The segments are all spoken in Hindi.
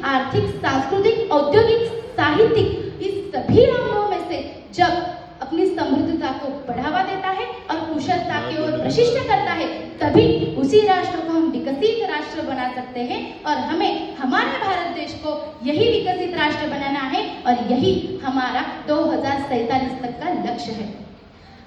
आर्थिक, सांस्कृतिक, औद्योगिक, साहित्यिक इस सभी अंगों में से जब अपनी समृद्धता को बढ़ावा देता है और कुशलता की ओर प्रशिष्ट करता है, तभी उसी राष्ट्र को हम विकसित राष्ट्र बना सकते हैं। और हमें हमारे भारत देश को यही विकसित राष्ट्र बनाना है और यही हमारा 2047 तक का लक्ष्य है।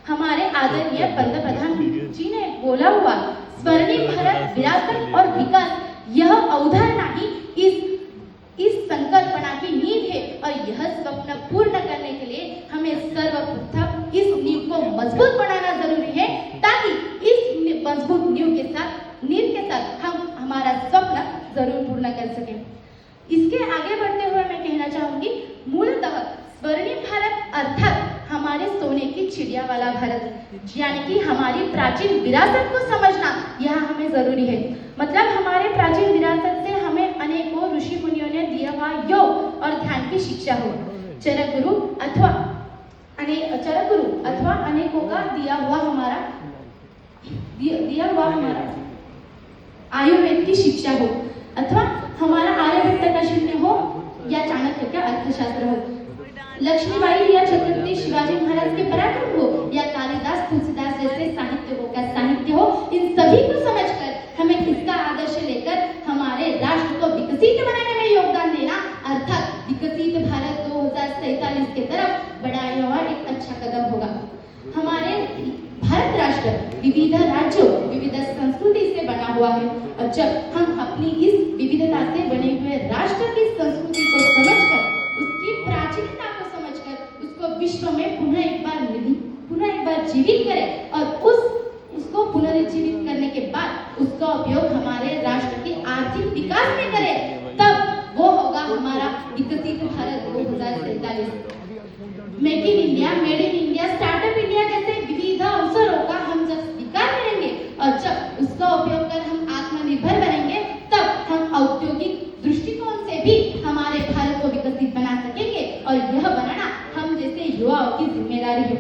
हमारे आदरणीय पंतप्रधान जी ने बोला हुआ स्वर्णिम भारत, विरासत और विकास, यह अवधारणा ही इस संकल्पना की नींव है। और यह स्वप्न पूर्ण करने के लिए हमें सर्वप्रथम इस नींव को मजबूत बनाना जरूरी है, ताकि इस मजबूत नींव के साथ हम हमारा स्वप्न जरूर पूर्ण कर सकें। इसके आगे बढ़ते हुए मैं कहना चाहूंगी, मूलतः स्वर्णिम भारत अर्थात हमारे सोने की चिड़िया वाला भारत, यानी कि हमारी प्राचीन विरासत को समझना यह हमें जरूरी है। मतलब हमारे प्राचीन विरासत से हमें अनेकों ऋषि मुनियों ने दिया हुआ योग और ध्यान की शिक्षा हो। चरगुरु अथवा अनेकों का दिया हुआ हमारा आयुर्वेद की शिक्षा हो, अथवा हमारा आर्यभट्ट का शून्य हो या चाणक्य का अर्थशास्त्र हो, लक्ष्मीबाई या छत्रपति शिवाजी महाराज के पराक्रम हो या कालिदास, तुलसीदास जैसे साहित्यकों का साहित्य हो, इन सभी को समझकर हमें इसका आदर्श लेकर हमारे राष्ट्र को विकसित बनाने में योगदान देना, अर्थात विकसित भारत 2047 के तरफ बढ़ाया हुआ एक अच्छा कदम होगा। हमारे भारत राष्ट्र विविध राज्यों, विविध संस्कृति से बना हुआ है, और जब हम अपनी इस विविधता से बने हुए राष्ट्र की संस्कृति को समझकर, उसकी प्राचीनता को समझकर उसको विश्व में पुनः एक बार जीवित करें और उसको पुनर्जीवित करने के बाद उसका उपयोग हमारे राष्ट्र के आर्थिक विकास में करें, तब वो होगा हमारा विकसित Bharat 2047। Make in India, made in India, startup India जैसे विविध अवसरों का हम जब स्वीकार करेंगे और जब उसका उपयोग कर हम आत्मनिर्भर बनेंगे, तब हम औद्योगिक दृष्टिकोण से भी हमारे भारत को विकसित बना सकेंगे। और यह बनाना हम जैसे युवाओं की जिम्मेदारी है।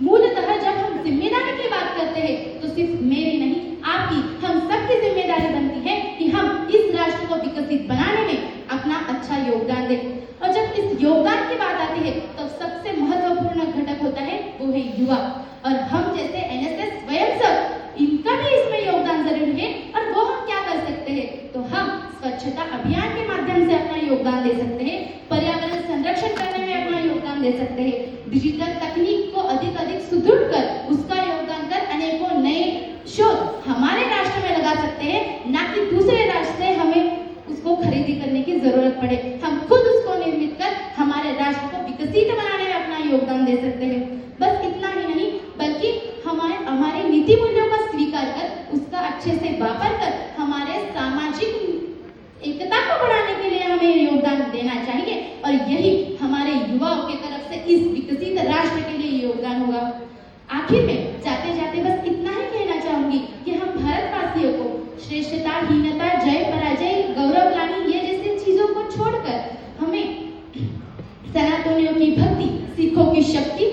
मूलतः जब हम जिम्मेदारी की बात करते हैं तो सिर्फ मेरी नहीं, आपकी, हम सबकी जिम्मेदारी बनती है कि हम इस राष्ट्र को विकसित बनाने में अपना अच्छा योगदान दें। और जब इस योगदान की बात आती है तो सबसे महत्वपूर्ण घटक होता है वो है युवा। और हम जैसे एनएसएस स्वयंसेवक, इनका भी इसमें योगदान जरूरी है। और वो हम क्या कर सकते हैं, तो हम स्वच्छता अभियान के माध्यम से अपना योगदान दे सकते हैं, पर्यावरण संरक्षण करने में अपना योगदान दे सकते हैं, डिजिटल तकनीक को अधिक सुदृढ़ कर उसका योगदान कर अनेकों नए शोध हमारे राष्ट्र में लगा सकते हैं, ना कि दूसरे राष्ट्र से हमें उसको खरीदी करने की जरूरत पड़े। हम खुद उसको निर्मित कर हमारे राष्ट्र को विकसित बनाने में अपना योगदान दे सकते हैं। बस इतना ही नहीं, बल्कि हमारे नीति मूल्यों का स्वीकार कर उसका अच्छे से वापर कर हमारे सामाजिक एकता को बढ़ाने के लिए हमें योगदान देना चाहिए। और यही हमारे युवाओं की तरफ से इस विकसित राष्ट्र के लिए योगदान होगा। आखिर में जाते जाते बस इतना ही कहना चाहूंगी कि हम भारतवासियों को श्रेष्ठता, हीनता, जय पराजय, गौरव ग्लानि ये जैसे चीजों को छोड़कर हमें सनातनियों की भक्ति, सिखों की शक्ति